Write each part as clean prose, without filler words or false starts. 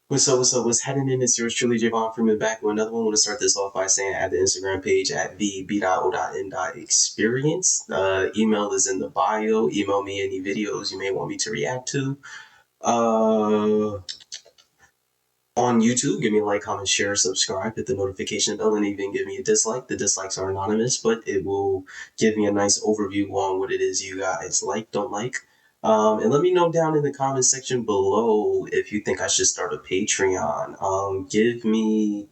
What's up? What's up? What's happening? It's yours truly, Javon Freeman, back with another one. I want to start this off by saying at the Instagram page at v.o.n.experience. Email is in the bio. Email me any videos you may want me to react to. Uh, on YouTube, give me a like, comment, share, subscribe, hit the notification bell, and even give me a dislike. The dislikes are anonymous, but it will give me a nice overview on what it is you guys like, don't like. And let me know down in the comment section below if you think I should start a Patreon. Give me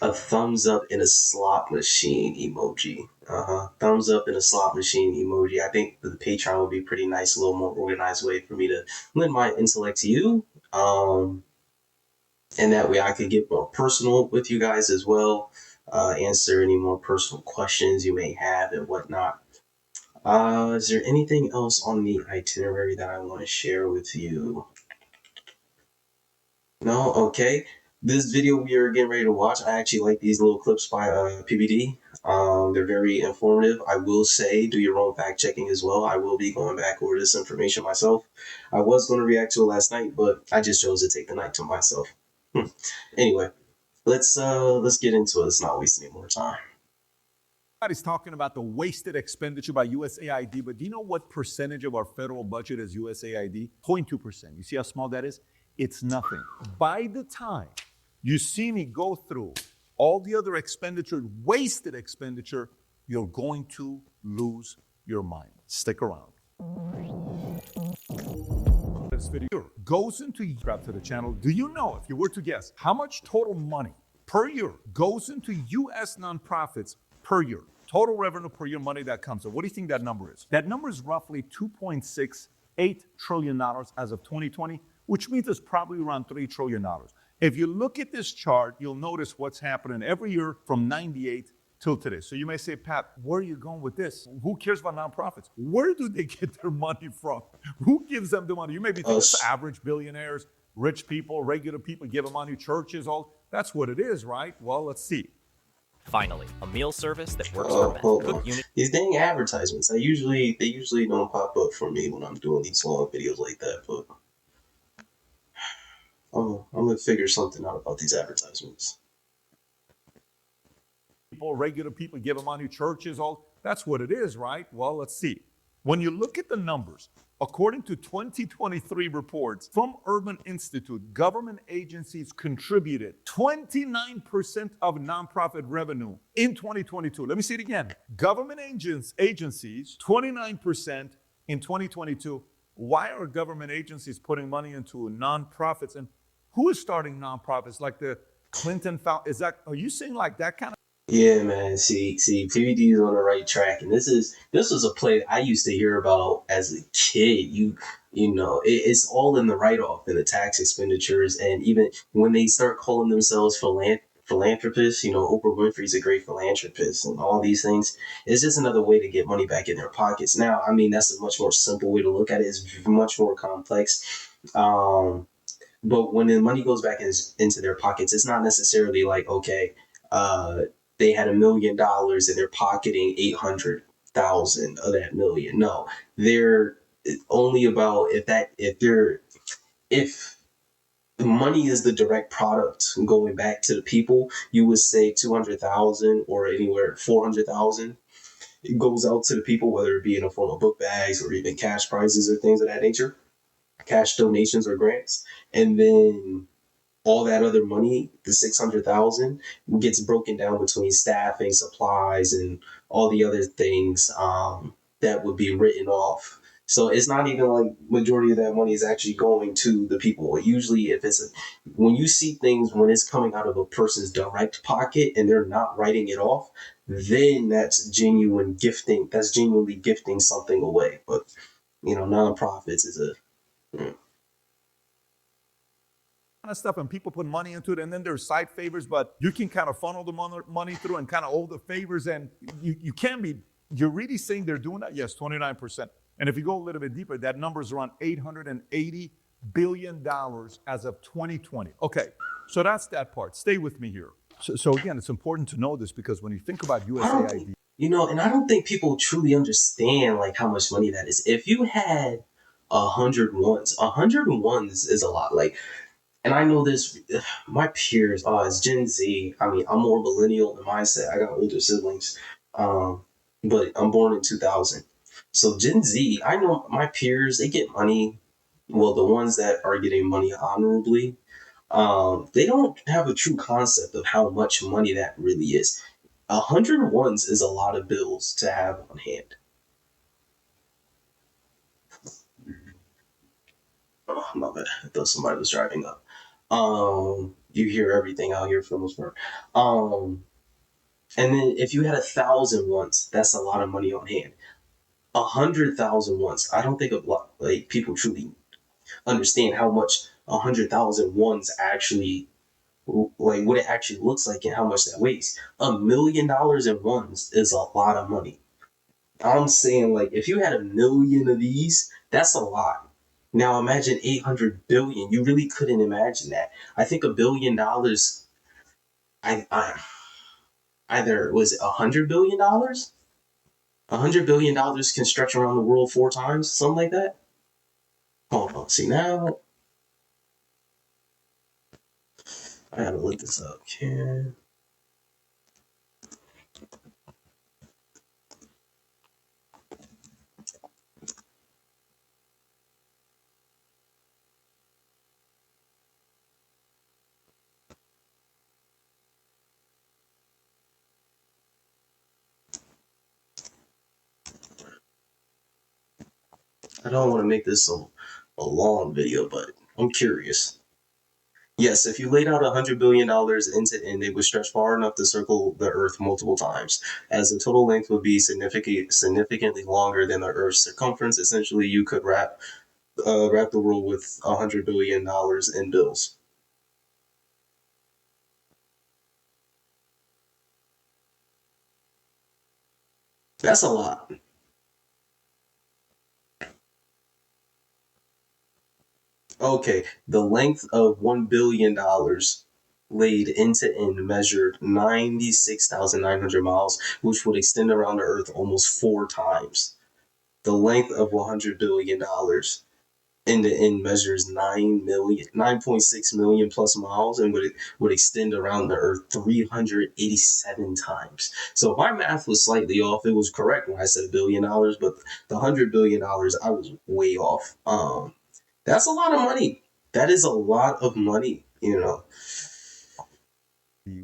a thumbs up in a slot machine emoji. Thumbs up in a slot machine emoji. I think the Patreon would be a pretty nice, a little more organized way for me to lend my intellect to you. And that way I could get more personal with you guys as well, answer any more personal questions you may have and whatnot. Is there anything else on the itinerary that I want to share with you? No? Okay. This video we are getting ready to watch, I actually like these little clips by PBD. They're very informative. I will say, do your own fact checking as well. I will be going back over this information myself. I was going to react to it last night, but I just chose to take the night to myself. Anyway, let's get into it. Let's not waste any more time. Everybody's talking about the wasted expenditure by USAID, but do you know what percentage of our federal budget is USAID? 0.2%. You see how small that is? It's nothing. By the time you see me go through all the other expenditure, wasted expenditure, you're going to lose your mind. Stick around. This video goes into, subscribe to the channel. Do you know, if you were to guess, how much total money per year goes into U.S. nonprofits per year? Total revenue per year, money that comes in. What do you think that number is? That number is roughly $2.68 trillion as of 2020, which means it's probably around $3 trillion. If you look at this chart, you'll notice what's happening every year from 98 till today. So you may say, Pat, where are you going with this? Who cares about nonprofits? Where do they get their money from? Who gives them the money? You may be thinking, it's average billionaires, rich people, regular people give them money, churches, all. That's what it is, right? Well, let's see. Finally, a meal service that works for men. Cook unit. These dang advertisements. They usually don't pop up for me when I'm doing these long videos like that, but I'm gonna figure something out about these advertisements. People, regular people give them money, churches, all. That's what it is, right? Well, let's see. When you look at the numbers, according to 2023 reports from Urban Institute, government agencies contributed 29% of nonprofit revenue in 2022. Let me see it again. Government agencies, 29% in 2022. Why are government agencies putting money into nonprofits? And who is starting nonprofits? Like the Clinton Foundation? Are you seeing like that kind of? Yeah, man. See, PBD is on the right track, and this was a play I used to hear about as a kid. You know, it's all in the write-off and the tax expenditures, and even when they start calling themselves philanthropists, you know, Oprah Winfrey's a great philanthropist, and all these things. It's just another way to get money back in their pockets. Now, I mean, that's a much more simple way to look at it. It's much more complex. But when the money goes back into their pockets, it's not necessarily like, okay, uh, they had $1 million and they're pocketing 800,000 of that million. No, they're only about if the money is the direct product going back to the people, you would say 200,000 or anywhere 400,000. It goes out to the people, whether it be in the form of book bags or even cash prizes or things of that nature, cash donations or grants, and then all that other money, the 600,000, gets broken down between staffing, supplies, and all the other things that would be written off. So it's not even like majority of that money is actually going to the people. Usually, when you see things when it's coming out of a person's direct pocket and they're not writing it off, then that's genuine gifting. That's genuinely gifting something away. But you know, nonprofits is a Of stuff, and people put money into it, and then there's side favors, but you can kind of funnel the money through and kind of owe the favors, and you can be, you're really saying they're doing that? Yes, 29%. And if you go a little bit deeper, that number is around $880 billion as of 2020. Okay, so that's that part. Stay with me here. So again, it's important to know this because when you think about USAID, you know, and I don't think people truly understand like how much money that is. If you had 100 ones is a lot. Like And I know this, my peers, it's Gen Z. I mean, I'm more millennial in mindset. I got older siblings, um, but I'm born in 2000. So Gen Z, I know my peers, they get money. Well, the ones that are getting money honorably, they don't have a true concept of how much money that really is. 100 ones is a lot of bills to have on hand. Oh, my bad. I thought somebody was driving up. You hear everything out here for the most part. And then if you had 1,000 ones, that's a lot of money on hand. 100,000 ones. I don't think a lot like people truly understand how much 100,000 ones actually like what it actually looks like and how much that weighs. $1 million in ones is a lot of money. I'm saying like if you had 1 million of these, that's a lot. Now imagine 800 billion. You really couldn't imagine that. I think $1 billion. I either was it $100 billion. $100 billion can stretch around the world 4 times, something like that. Hold on, see now I gotta look this up. Can I don't want to make this a long video, but I'm curious. Yes, if you laid out $100 billion end to end, it would stretch far enough to circle the Earth multiple times, as the total length would be significantly longer than the Earth's circumference. Essentially, you could wrap the world with $100 billion in bills. That's a lot. Okay, the length of $1 billion laid end to end measured 96,900 miles, which would extend around the Earth almost 4 times. The length of $100 billion end to end measures 9.6 million plus miles, and would extend around the Earth 387 times. So if my math was slightly off, it was correct when I said $1 billion, but the $100 billion I was way off. That's a lot of money. That is a lot of money, you know.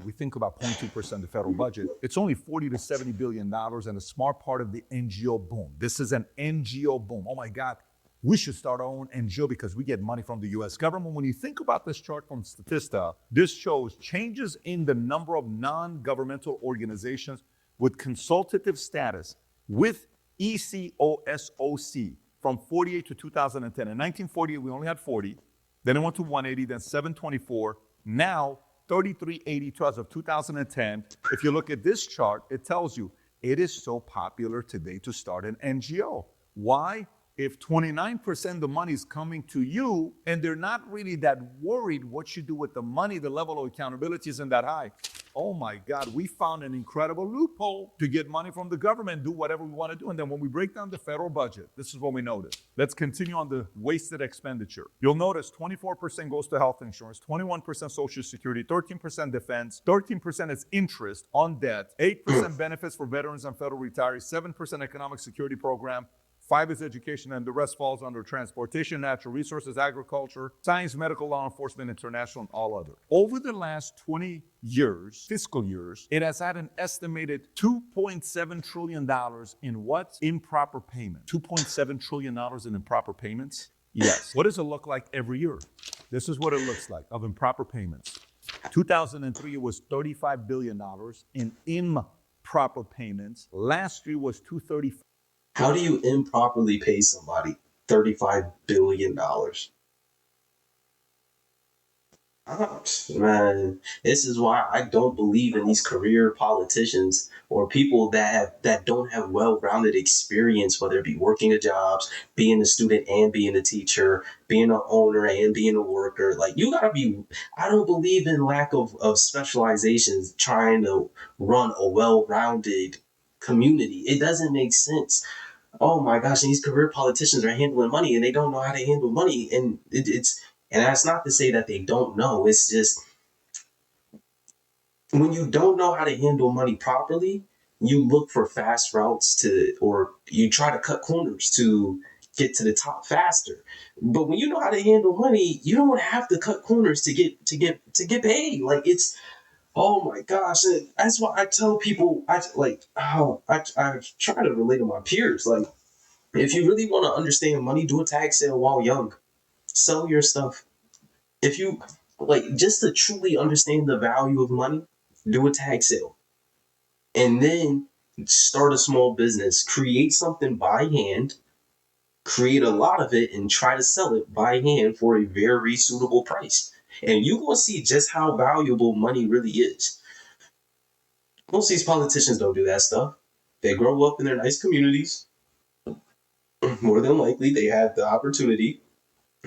We think about 0.2% of the federal budget. It's only $40 to $70 billion, and a smart part of the NGO boom. This is an NGO boom. Oh my God, we should start our own NGO because we get money from the US government. When you think about this chart from Statista, this shows changes in the number of non-governmental organizations with consultative status with ECOSOC from 48 to 2010. In 1948, we only had 40. Then it went to 180, then 724. Now, 3382 as of 2010. If you look at this chart, it tells you it is so popular today to start an NGO. Why? If 29% of the money is coming to you and they're not really that worried what you do with the money, the level of accountability isn't that high. Oh my God, we found an incredible loophole to get money from the government, do whatever we want to do. And then when we break down the federal budget, this is what we notice. Let's continue on the wasted expenditure. You'll notice 24% goes to health insurance, 21% Social Security, 13% defense, 13% is interest on debt, 8% benefits for veterans and federal retirees, 7% economic security program, 5 is education, and the rest falls under transportation, natural resources, agriculture, science, medical, law enforcement, international, and all other. Over the last 20 years, fiscal years, it has had an estimated $2.7 trillion in what? Improper payment. $2.7 trillion in improper payments? Yes. What does it look like every year? This is what it looks like of improper payments. 2003, it was $35 billion in improper payments. Last year was 235. How do you improperly pay somebody $35 billion? Man, this is why I don't believe in these career politicians or people that don't have well-rounded experience, whether it be working a jobs, being a student and being a teacher, being an owner and being a worker. Like you gotta be. I don't believe in lack of specializations trying to run a well-rounded community. It doesn't make sense. Oh my gosh, and these career politicians are handling money and they don't know how to handle money, and it's And that's not to say that they don't know. It's just when you don't know how to handle money properly, you look for fast routes to, or you try to cut corners to get to the top faster. But when you know how to handle money, you don't have to cut corners to get paid. Like it's, oh my gosh, and that's why I tell people, I try to relate to my peers. Like if you really want to understand money, do a tag sale while young. Sell your stuff. If you like just to truly understand the value of money, do a tag sale. And then start a small business, create something by hand, create a lot of it, and try to sell it by hand for a very suitable price. And you're going to see just how valuable money really is. Most of these politicians don't do that stuff. They grow up in their nice communities. More than likely, they have the opportunity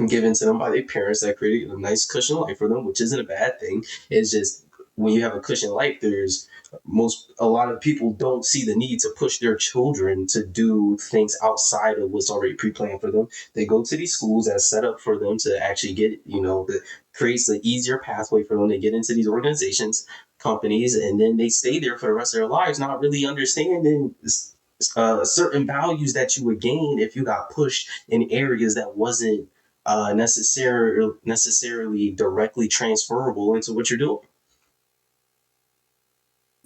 given to them by their parents that created a nice cushion life for them, which isn't a bad thing. It's just when you have a cushion life, a lot of people don't see the need to push their children to do things outside of what's already pre-planned for them. They go to these schools that's set up for them to actually get, that creates an easier pathway for them to get into these organizations, companies, and then they stay there for the rest of their lives, not really understanding certain values that you would gain if you got pushed in areas that wasn't necessarily directly transferable into what you're doing.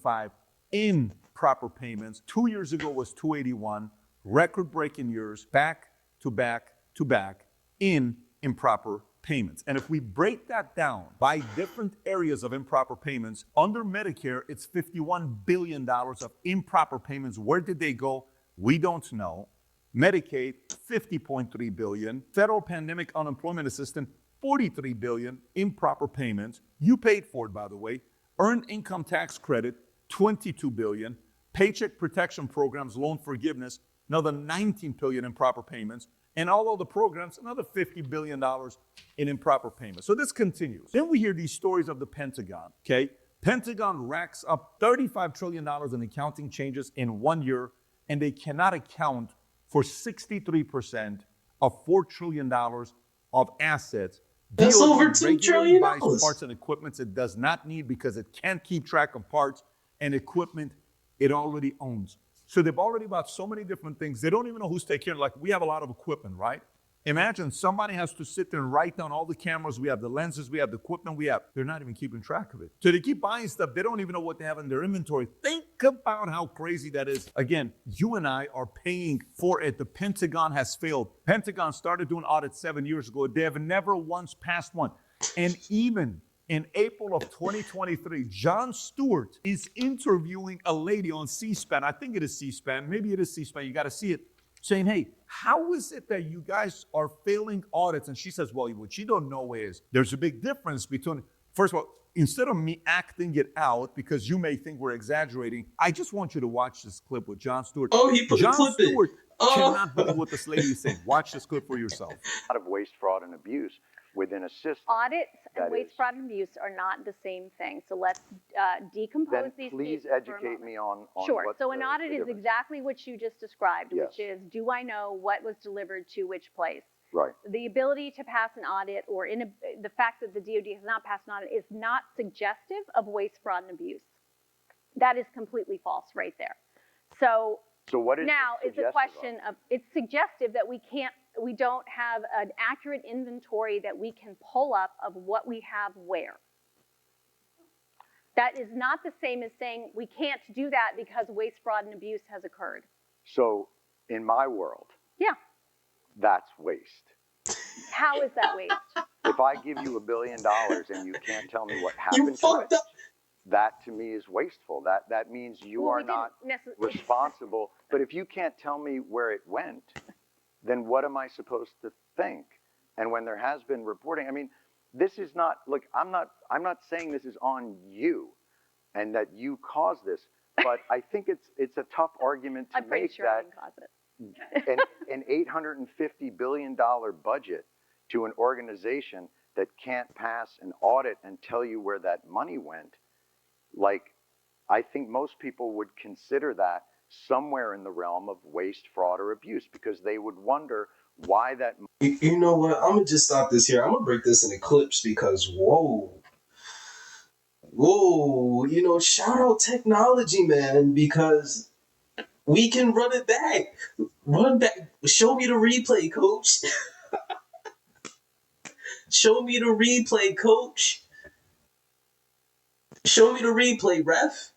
Five improper payments. 2 years ago was 281, record-breaking years, back to back to back in improper payments. And if we break that down by different areas of improper payments, under Medicare, it's $51 billion of improper payments. Where did they go? We don't know. Medicaid, $50.3 billion. Federal Pandemic Unemployment Assistance, $43 billion improper payments. You paid for it, by the way. Earned income tax credit, $22 billion. Paycheck protection programs, loan forgiveness, another $19 billion improper payments. And all of the programs, another $50 billion in improper payments. So this continues. Then we hear these stories of the Pentagon, okay? Pentagon racks up $35 trillion in accounting changes in 1 year, and they cannot account for 63% of $4 trillion of assets. That's DOD over $2 trillion. buys parts and equipment it does not need because it can't keep track of parts and equipment it already owns. So they've already bought so many different things. They don't even know who's taking care of it. Like we have a lot of equipment, right? Imagine somebody has to sit there and write down all the cameras we have, the lenses we have, the equipment we have. They're not even keeping track of it. So they keep buying stuff. They don't even know what they have in their inventory. Think about how crazy that is. Again, you and I are paying for it. The Pentagon has failed. Pentagon started doing audits 7 years ago. They have never once passed one. And even in April of 2023, Jon Stewart is interviewing a lady on C-SPAN. I think it is C-SPAN. Maybe it is C-SPAN. You got to see it. Saying, hey, how is it that you guys are failing audits? And she says, well, what you don't know is there's a big difference between, first of all, instead of me acting it out because you may think we're exaggerating, I just want you to watch this clip with Jon Stewart. Oh, he put Jon the clip Stewart in. cannot believe what this lady is saying. Watch this clip for yourself. A lot of waste, fraud, and abuse within a system. Audits and waste, fraud, and abuse are not the same thing. So let's decompose these pieces. Please educate me on Sure. What so an audit is exactly what you just described, yes. which is, do I know what was delivered to which place? Right. The ability to pass an audit or the fact that the DoD has not passed an audit is not suggestive of waste, fraud, and abuse. That is completely false right there. So what is now it's a question of, it's suggestive that we don't have an accurate inventory that we can pull up of what we have where. That is not the same as saying we can't do that because waste, fraud, and abuse has occurred. So in my world, yeah, that's waste. How is that waste? If I give you $1 billion and you can't tell me what happened to it, that to me is wasteful. That means you are not responsible. But if you can't tell me where it went, then what am I supposed to think? And when there has been reporting, I mean, this is not, look, I'm not saying this is on you and that you caused this, but I think it's a tough argument to make sure that I didn't cause it. an $850 billion budget to an organization that can't pass an audit and tell you where that money went, like, I think most people would consider that somewhere in the realm of waste, fraud, or abuse, because they would wonder why that. You know what? I'm gonna just stop this here. I'm gonna break this into clips because whoa, you know, shout out technology, man, because we can run it back. Run back. Show me the replay, coach. Show me the replay, coach. Show me the replay, ref.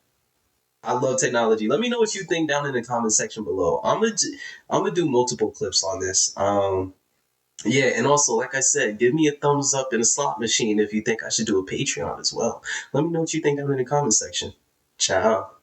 I love technology. Let me know what you think down in the comment section below. I'm gonna do multiple clips on this. Yeah, and also, like I said, give me a thumbs up in a slot machine if you think I should do a Patreon as well. Let me know what you think down in the comment section. Ciao.